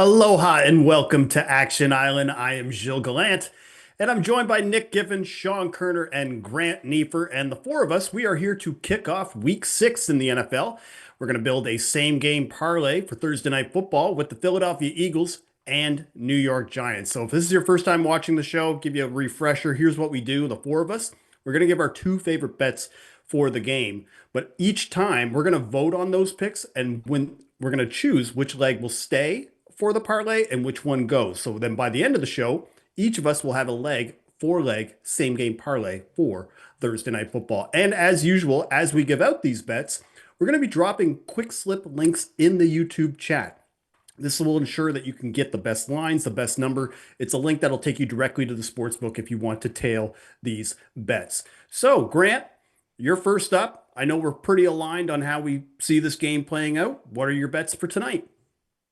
Aloha and welcome to Action Island. I am Gilles Gallant, and I'm joined by Nick Giffen, Sean Koerner, and Grant Neiffer. And the four of us, we are here to kick off week 6 in the NFL. We're going to build a same game parlay for Thursday Night Football with the Philadelphia Eagles and New York Giants. So if this is your first time watching the show, give you a refresher. Here's what we do, the four of us. We're going to give our two favorite bets for the game, but each time we're going to vote on those picks, and when we're going to choose which leg will stay for the parlay and which one goes. So then by the end of the show, each of us will have a four leg same game parlay for Thursday Night Football. And as usual, as we give out these bets, we're going to be dropping quick slip links in the YouTube chat. This will ensure that you can get the best lines, the best number. It's a link that'll take you directly to the sports book if you want to tail these bets. So, Grant, you're first up. I know we're pretty aligned on how we see this game playing out. What are your bets for tonight?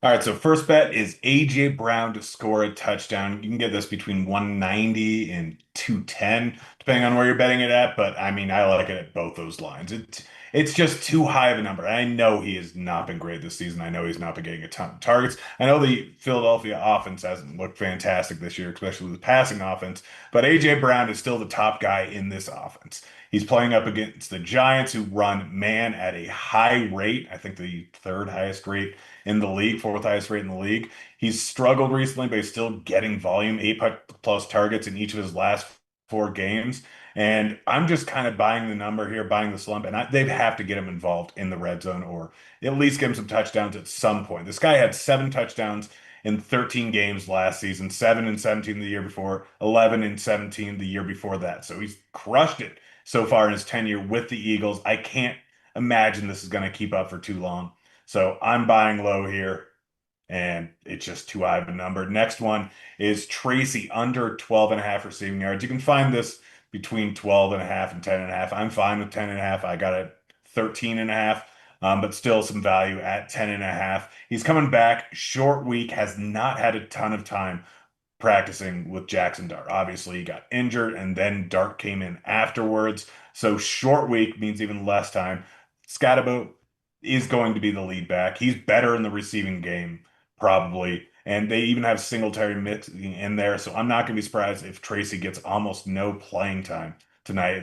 All right, so first bet is AJ Brown to score a touchdown. You can get this between 190 and 210, depending on where you're betting it at. But I mean, I like it at both those lines. It's just too high of a number. I know he has not been great this season. I know he's not been getting a ton of targets. I know the Philadelphia offense hasn't looked fantastic this year, especially with the passing offense. But AJ Brown is still the top guy in this offense. He's playing up against the Giants, who run man at a high rate. I think the third highest rate in the league, fourth highest rate in the league. He's struggled recently, but he's still getting volume, eight plus targets in each of his last four games. And I'm just kind of buying the number here, buying the slump, and they'd have to get him involved in the red zone or at least give him some touchdowns at some point. This guy had 7 touchdowns in 13 games last season, 7 and 17 the year before, 11 and 17 the year before that. So he's crushed it so far in his tenure with the Eagles. I can't imagine this is going to keep up for too long. So I'm buying low here, and it's just too high of a number. Next one is Tracy under 12 and a half receiving yards. You can find this between 12 and a half and 10 and a half. I'm fine with 10 and a half. I got it 13 and a half, but still some value at 10 and a half. He's coming back short week, has not had a ton of time practicing with Jackson Dart. Obviously, he got injured, and then Dart came in afterwards. So short week means even less time. Scotabo is going to be the lead back. He's better in the receiving game, probably. And they even have Singletary mixing in there. So I'm not going to be surprised if Tracy gets almost no playing time tonight.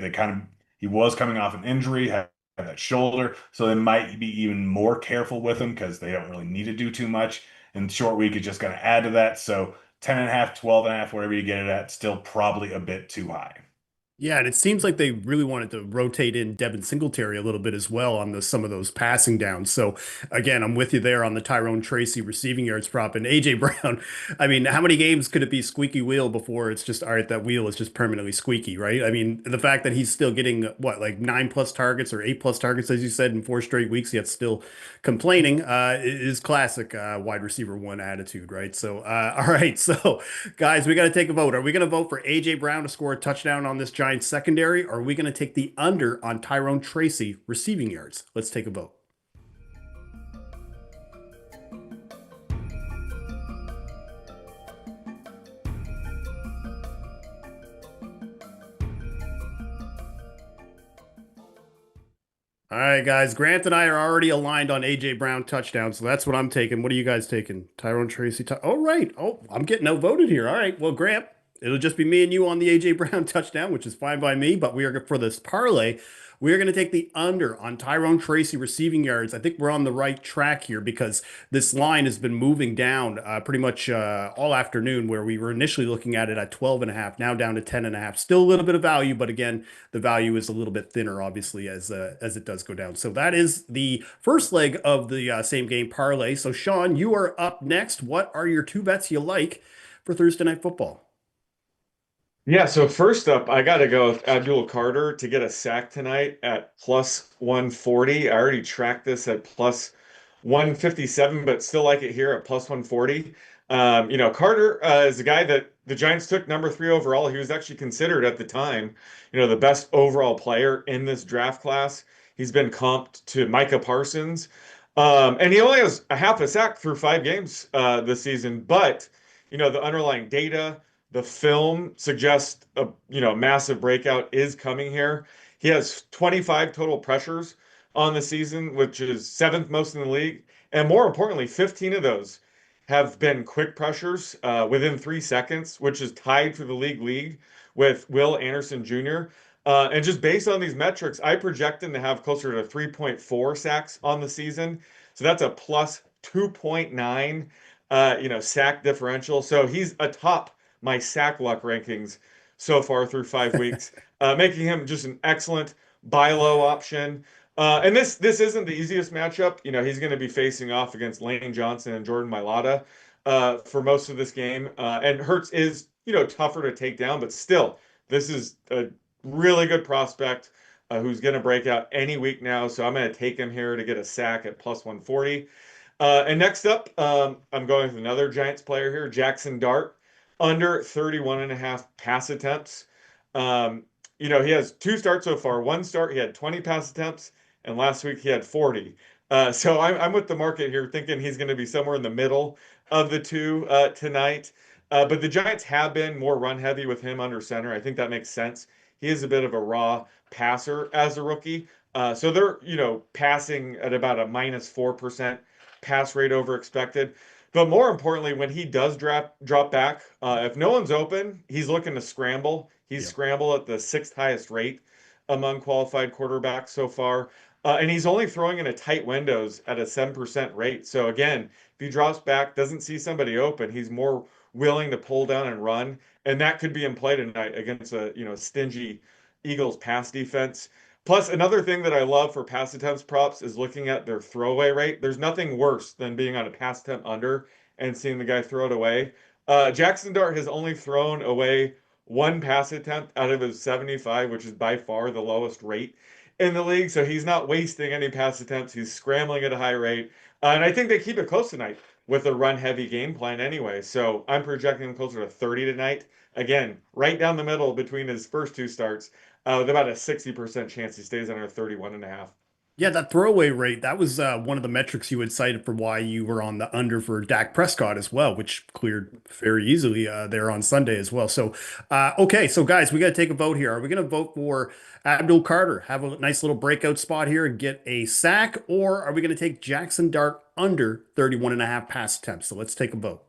He was coming off an injury, had that shoulder. So they might be even more careful with him because they don't really need to do too much. And short week is just going to add to that. So 10 and a half, 12 and a half, whatever you get it at, still probably a bit too high. Yeah, and it seems like they really wanted to rotate in Devin Singletary a little bit as well on some of those passing downs. So again, I'm with you there on the Tyrone Tracy receiving yards prop and AJ Brown. I mean, how many games could it be squeaky wheel before it's just all right, that wheel is just permanently squeaky, right? I mean, the fact that he's still getting what, like 9+ targets or 8+ targets, as you said, in 4 straight weeks, yet still complaining, is classic wide receiver one attitude, right? So all right, so guys, we got to take a vote. Are we going to vote for AJ Brown to score a touchdown on this Giants secondary, or are we going to take the under on Tyrone Tracy receiving yards? Let's take a vote. All right, guys. Grant and I are already aligned on AJ Brown touchdown, so that's what I'm taking. What are you guys taking? Tyrone Tracy. Oh, right. Oh, I'm getting outvoted here. All right. Well, Grant, it'll just be me and you on the AJ Brown touchdown, which is fine by me. But we are for this parlay. We are going to take the under on Tyrone Tracy receiving yards. I think we're on the right track here because this line has been moving down pretty much all afternoon, where we were initially looking at it at 12 and a half, now down to 10 and a half. Still a little bit of value, but again, the value is a little bit thinner, obviously, as it does go down. So that is the first leg of the same game parlay. So Sean, you are up next. What are your two bets you like for Thursday Night Football? Yeah, so first up, I got to go with Abdul Carter to get a sack tonight at plus 140. I already tracked this at plus 157, but still like it here at plus 140. Carter is a guy that the Giants took number 3 overall. He was actually considered at the time, the best overall player in this draft class. He's been comped to Micah Parsons. And he only has a half a sack through 5 games this season, but the underlying data, the film suggests a massive breakout is coming here. He has 25 total pressures on the season, which is 7th most in the league, and more importantly, 15 of those have been quick pressures within 3 seconds, which is tied for the league with Will Anderson Jr. And just based on these metrics, I project him to have closer to 3.4 sacks on the season. So that's a plus 2.9, sack differential. So he's atop my sack luck rankings so far through 5 weeks, making him just an excellent buy low option. And this isn't the easiest matchup. He's going to be facing off against Lane Johnson and Jordan Mailata for most of this game. And Hurts is, tougher to take down, but still, this is a really good prospect who's going to break out any week now. So I'm going to take him here to get a sack at plus 140. And next up, I'm going with another Giants player here, Jackson Dart, under 31.5 pass attempts. He has 2 starts so far. One start, he had 20 pass attempts, and last week he had 40. So I'm with the market here, thinking he's going to be somewhere in the middle of the two tonight. But the Giants have been more run heavy with him under center. I think that makes sense. He is a bit of a raw passer as a rookie. So they're, passing at about a -4% pass rate over expected. But more importantly, when he does drop back, if no one's open, he's looking to scramble. He's scramble at the 6th highest rate among qualified quarterbacks so far. And he's only throwing into tight windows at a 7% rate. So again, if he drops back, doesn't see somebody open, he's more willing to pull down and run. And that could be in play tonight against a stingy Eagles pass defense. Plus, another thing that I love for pass attempts props is looking at their throwaway rate. There's nothing worse than being on a pass attempt under and seeing the guy throw it away. Jackson Dart has only thrown away 1 pass attempt out of his 75, which is by far the lowest rate in the league. So he's not wasting any pass attempts. He's scrambling at a high rate. And I think they keep it close tonight with a run-heavy game plan anyway. So I'm projecting him closer to 30 tonight. Again, right down the middle between his first 2 starts, with about a 60% chance he stays under 31.5. Yeah, that throwaway rate, that was one of the metrics you had cited for why you were on the under for Dak Prescott as well, which cleared very easily there on Sunday as well. So, okay, so guys, we got to take a vote here. Are we going to vote for Abdul Carter, have a nice little breakout spot here and get a sack, or are we going to take Jackson Dart under 31.5 pass attempts? So let's take a vote.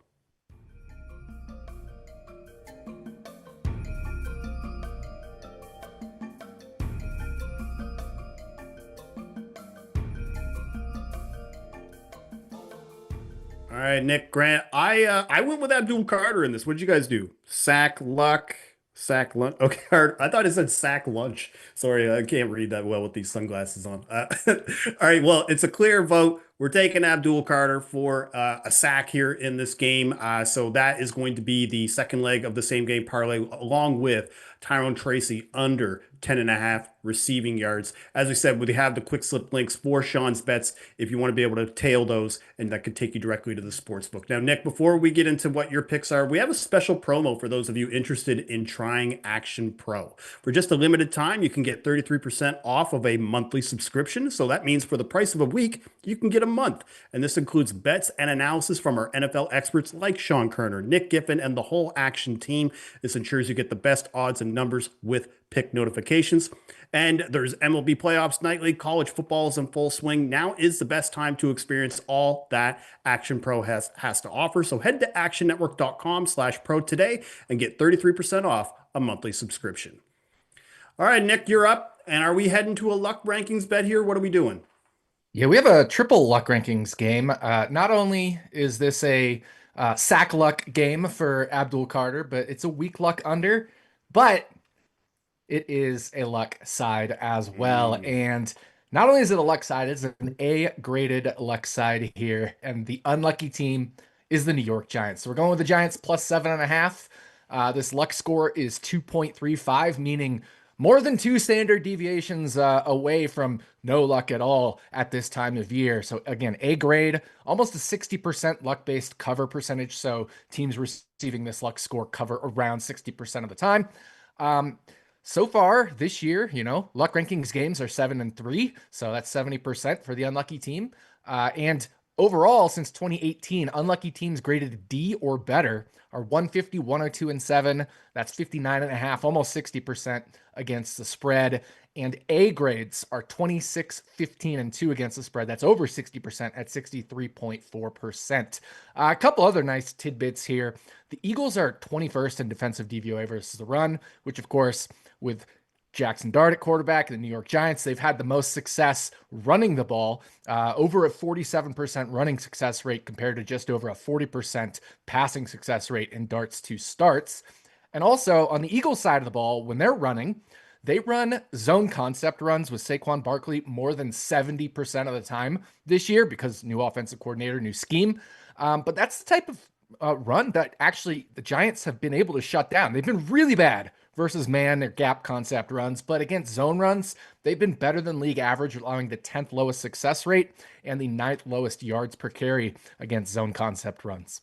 All right, Nick, Grant. I went with Abdul Carter in this. What did you guys do? Sack luck, sack lunch. Okay, I thought it said sack lunch. Sorry, I can't read that well with these sunglasses on. All right, well, it's a clear vote. We're taking Abdul Carter for a sack here in this game. So that is going to be the second leg of the same game parlay, along with Tyrone Tracy under 10.5 receiving yards. As we said, we have the quick slip links for Sean's bets if you want to be able to tail those, and that could take you directly to the sports book. Now, Nick, before we get into what your picks are, we have a special promo for those of you interested in trying Action Pro. For just a limited time, you can get 33% off of a monthly subscription. So that means for the price of a week, you can get a month. And this includes bets and analysis from our NFL experts like Sean Koerner, Nick Giffen, and the whole Action team. This ensures you get the best odds and numbers with pick notifications. And there's MLB playoffs nightly, college football is in full swing. Now is the best time to experience all that Action Pro has to offer. So head to actionnetwork.com/pro today and get 33% off a monthly subscription. All right, Nick, you're up. And are we heading to a luck rankings bet here? What are we doing? Yeah, we have a triple luck rankings game. Not only is this a sack luck game for Abdul Carter, but it's a weak luck under, but it is a luck side as well. And not only is it a luck side, it's an A-graded luck side here. And the unlucky team is the New York Giants. So we're going with the Giants plus 7.5. This luck score is 2.35, meaning more than 2 standard deviations away from no luck at all at this time of year. So again, A grade, almost a 60% luck-based cover percentage. So teams receiving this luck score cover around 60% of the time. So far this year, luck rankings games are 7-3. So that's 70% for the unlucky team. And overall, since 2018, unlucky teams graded D or better are 150, 102, and 7. That's 59.5, almost 60% against the spread, and A grades are 26, 15, and 2 against the spread. That's over 60% at 63.4%. A couple other nice tidbits here. The Eagles are 21st in defensive DVOA versus the run, which of course, with Jackson Dart at quarterback and the New York Giants, they've had the most success running the ball, over a 47% running success rate compared to just over a 40% passing success rate in Dart's 2 starts. And also on the Eagles side of the ball, when they're running, they run zone concept runs with Saquon Barkley more than 70% of the time this year because new offensive coordinator, new scheme. But that's the type of run that actually the Giants have been able to shut down. They've been really bad versus man or gap concept runs, but against zone runs, they've been better than league average, allowing the 10th lowest success rate and the 9th lowest yards per carry against zone concept runs.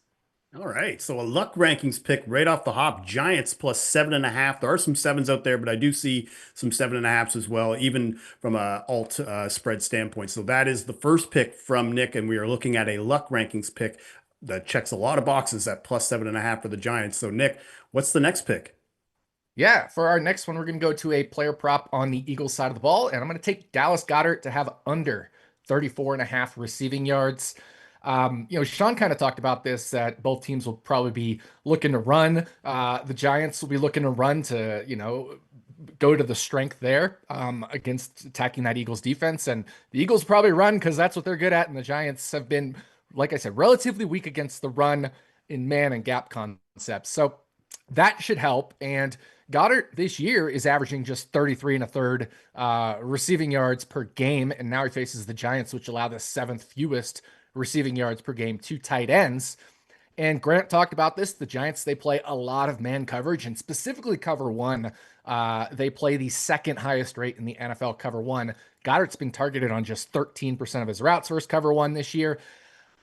All right, so a luck rankings pick right off the hop. Giants plus 7.5. There are some sevens out there, but I do see some 7.5s as well, even from a alt spread standpoint. So that is the first pick from Nick, and we are looking at a luck rankings pick that checks a lot of boxes at plus 7.5 for the Giants. So Nick, what's the next pick? Yeah, for our next one, we're going to go to a player prop on the Eagles side of the ball, and I'm going to take Dallas Goedert to have under 34.5 receiving yards. Sean kind of talked about this, that both teams will probably be looking to run. The Giants will be looking to run to, go to the strength there against attacking that Eagles defense. And the Eagles probably run because that's what they're good at. And the Giants have been, like I said, relatively weak against the run in man and gap concepts. So that should help. And Goddard this year is averaging just 33 and a third receiving yards per game. And now he faces the Giants, which allow the 7th fewest receiving yards per game to tight ends. And Grant talked about this. The Giants, they play a lot of man coverage, and specifically cover one. They play the 2nd highest rate in the NFL cover one. Goddard's been targeted on just 13% of his routes versus cover one this year.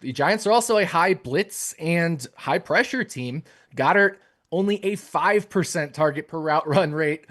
The Giants are also a high blitz and high pressure team. Goddard only a 5% target per route run rate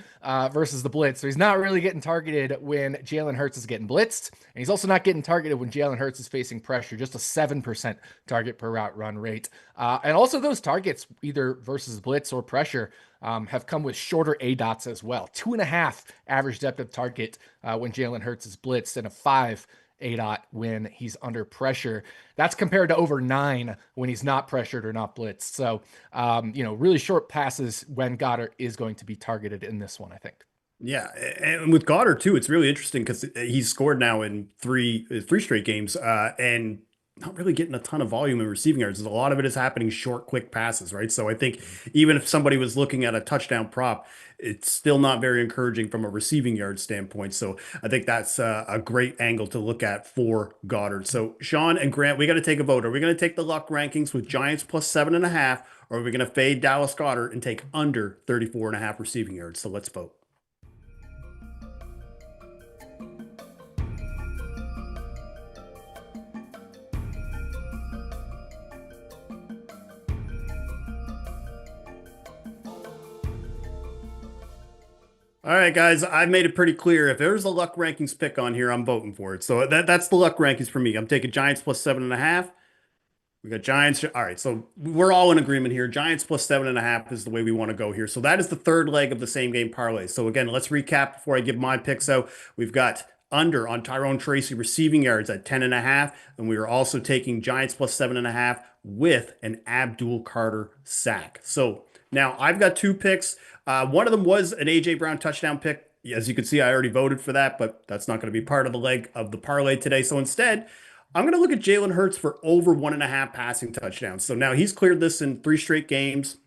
versus the blitz. So he's not really getting targeted when Jalen Hurts is getting blitzed. And he's also not getting targeted when Jalen Hurts is facing pressure, just a 7% target per route run rate. And also those targets, either versus blitz or pressure, have come with shorter ADOTs as well. 2.5 average depth of target when Jalen Hurts is blitzed, and a 5 ADOT when he's under pressure. That's compared to over 9 when he's not pressured or not blitzed. So, really short passes when Goddard is going to be targeted in this one, I think. Yeah, and with Goddard too, it's really interesting because he's scored now in three straight games, and not really getting a ton of volume in receiving yards. A lot of it is happening short, quick passes, right? So I think even if somebody was looking at a touchdown prop, it's still not very encouraging from a receiving yard standpoint. So I think that's a great angle to look at for Goddard. So Sean and Grant, we got to take a vote. Are we going to take the luck rankings with Giants plus 7.5, or are we going to fade Dallas Goedert and take under 34.5 receiving yards? So let's vote. All right, guys, I've made it pretty clear. If there's a luck rankings pick on here, I'm voting for it. So that's the luck rankings for me. I'm taking Giants plus 7.5. We got Giants. All right, so we're all in agreement here. Giants plus 7.5 is the way we want to go here. So that is the third leg of the same game parlay. So again, let's recap before I give my picks out. We've got under on Tyrone Tracy receiving yards at 10.5, and we are also taking Giants plus 7.5 with an Abdul Carter sack. So now I've got 2 picks. One of them was an A.J. Brown touchdown pick. As you can see, I already voted for that, but that's not going to be part of the leg of the parlay today. So instead, I'm going to look at Jalen Hurts for over 1.5 passing touchdowns. So now he's cleared this in 3 straight games.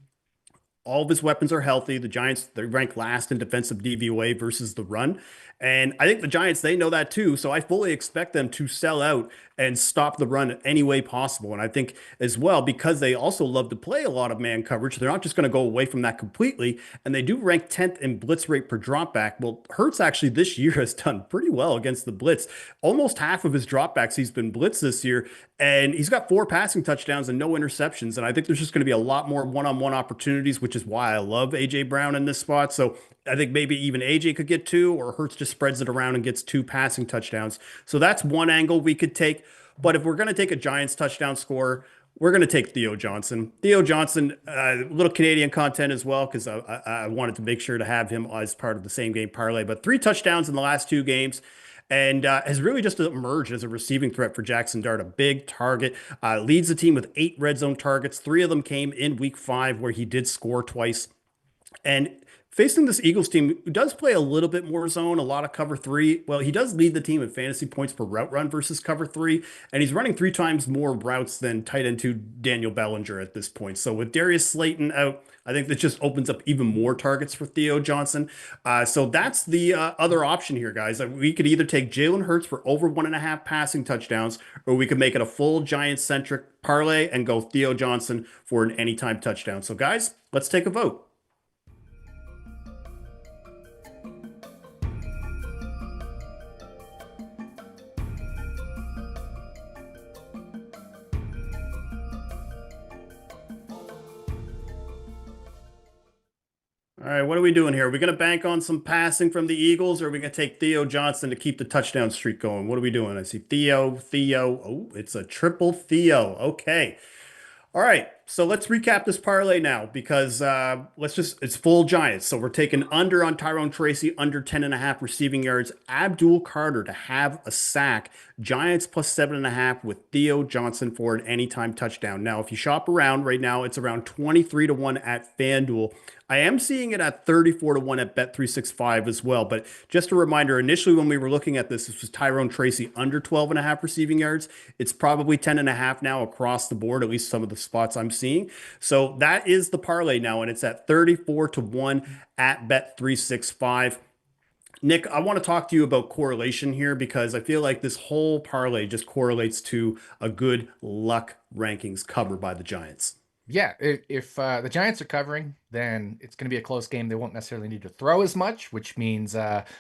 All of his weapons are healthy. The Giants, they rank last in defensive DVOA versus the run. And I think the Giants, they know that too. So I fully expect them to sell out and stop the run any way possible. And I think as well, because they also love to play a lot of man coverage, they're not just going to go away from that completely. And they do rank 10th in blitz rate per dropback. Well, Hurts actually this year has done pretty well against the blitz. Almost half of his dropbacks, he's been blitzed this year. And he's got 4 passing touchdowns and no interceptions. And I think there's just going to be a lot more one-on-one opportunities, which is why I love A.J. Brown in this spot. So I think maybe even A.J. could get 2, or Hurts just spreads it around and gets 2 passing touchdowns. So that's one angle we could take. But if we're going to take a Giants touchdown score, We're going to take Theo Johnson. Theo Johnson, a little Canadian content as well, because I wanted to make sure to have him as part of the same game parlay. But 3 touchdowns in the last 2 games and has really just emerged as a receiving threat for Jackson Dart, a big target. Leads the team with 8 red zone targets. 3 of them came in week 5 where he did score twice. And facing this Eagles team, who does play a little bit more zone, a lot of cover 3. Well, he does lead the team in fantasy points per route run versus cover 3, and he's running 3 times more routes than tight end 2 Daniel Bellinger at this point. So with Darius Slayton out, I think that just opens up even more targets for Theo Johnson. So that's the other option here, guys. We could either take Jalen Hurts for over 1.5 passing touchdowns, or we could make it a full Giants-centric parlay and go Theo Johnson for an anytime touchdown. So guys, let's take a vote. All right, what are we doing here? Are we going to bank on some passing from the Eagles, or are we going to take Theo Johnson to keep the touchdown streak going? What are we doing? I see Theo, Theo. Oh, it's a triple Theo. Okay. All right, so let's recap this parlay now because it's full Giants. So we're taking under on Tyrone Tracy, under 10.5 receiving yards. Abdul Carter to have a sack. Giants plus 7.5 with Theo Johnson for an anytime touchdown. Now, if you shop around right now, it's around 23-1 at FanDuel. I am seeing it at 34-1 at Bet365 as well. But just a reminder, initially when we were looking at this was Tyrone Tracy under 12.5 receiving yards. It's probably 10.5 now across the board, at least some of the spots I'm seeing. So that is the parlay now, and it's at 34-1 at Bet365. Nick, I want to talk to you about correlation here because I feel like this whole parlay just correlates to a good luck rankings cover by the Giants. Yeah, if the Giants are covering, then it's going to be a close game. They won't necessarily need to throw as much, which means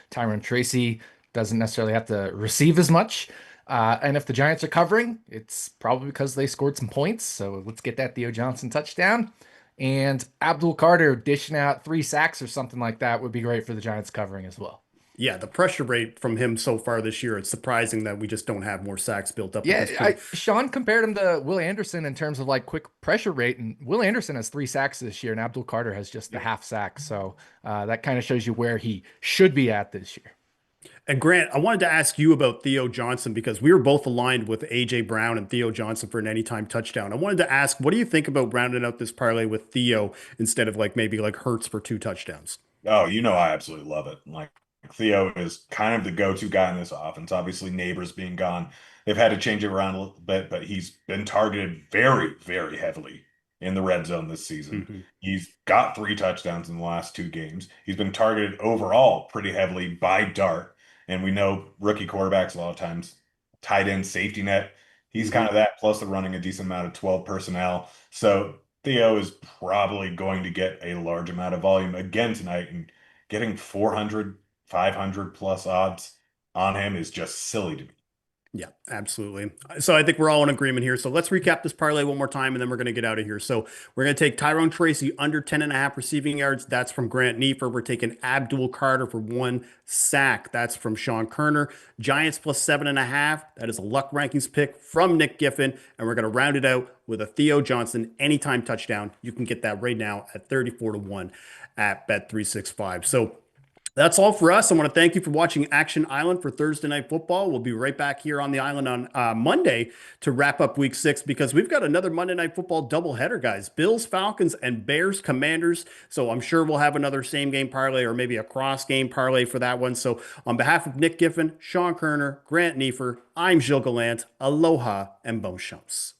Tyrone Tracy doesn't necessarily have to receive as much. And if the Giants are covering, it's probably because they scored some points. So let's get that Theo Johnson touchdown. And Abdul Carter dishing out 3 sacks or something like that would be great for the Giants covering as well. Yeah, the pressure rate from him so far this year, it's surprising that we just don't have more sacks built up. Yeah, Sean compared him to Will Anderson in terms of like quick pressure rate, and Will Anderson has 3 sacks this year, and Abdul Carter has just the half sack. So that kind of shows you where he should be at this year. And Grant, I wanted to ask you about Theo Johnson because we were both aligned with AJ Brown and Theo Johnson for an anytime touchdown. I wanted to ask, what do you think about rounding out this parlay with Theo instead of maybe Hurts for 2 touchdowns? Oh, I absolutely love it. Theo is kind of the go-to guy in this offense. Obviously, Neighbors being gone, they've had to change it around a little bit, but he's been targeted very, very heavily in the red zone this season. Mm-hmm. He's got 3 touchdowns in the last 2 games. He's been targeted overall pretty heavily by Dart. And we know rookie quarterbacks a lot of times, tight end, safety net. He's kind of that, plus they're running a decent amount of 12 personnel. So Theo is probably going to get a large amount of volume again tonight, and getting 400, 500 plus odds on him is just silly to me. Yeah, absolutely. So I think we're all in agreement here. So let's recap this parlay one more time, and then we're going to get out of here. So we're going to take Tyrone Tracy under 10.5 receiving yards. That's from Grant Neiffer. We're taking Abdul Carter for 1 sack. That's from Sean Koerner. Giants plus 7.5. That is a luck rankings pick from Nick Giffen. And we're going to round it out with a Theo Johnson anytime touchdown. You can get that right now at 34-1 at Bet365. So that's all for us. I want to thank you for watching Action Island for Thursday Night Football. We'll be right back here on the island on Monday to wrap up Week 6 because we've got another Monday Night Football doubleheader, guys. Bills, Falcons, and Bears, Commanders. So I'm sure we'll have another same-game parlay or maybe a cross-game parlay for that one. So on behalf of Nick Giffen, Sean Koerner, Grant Neiffer, I'm Gilles Gallant. Aloha and bon chance.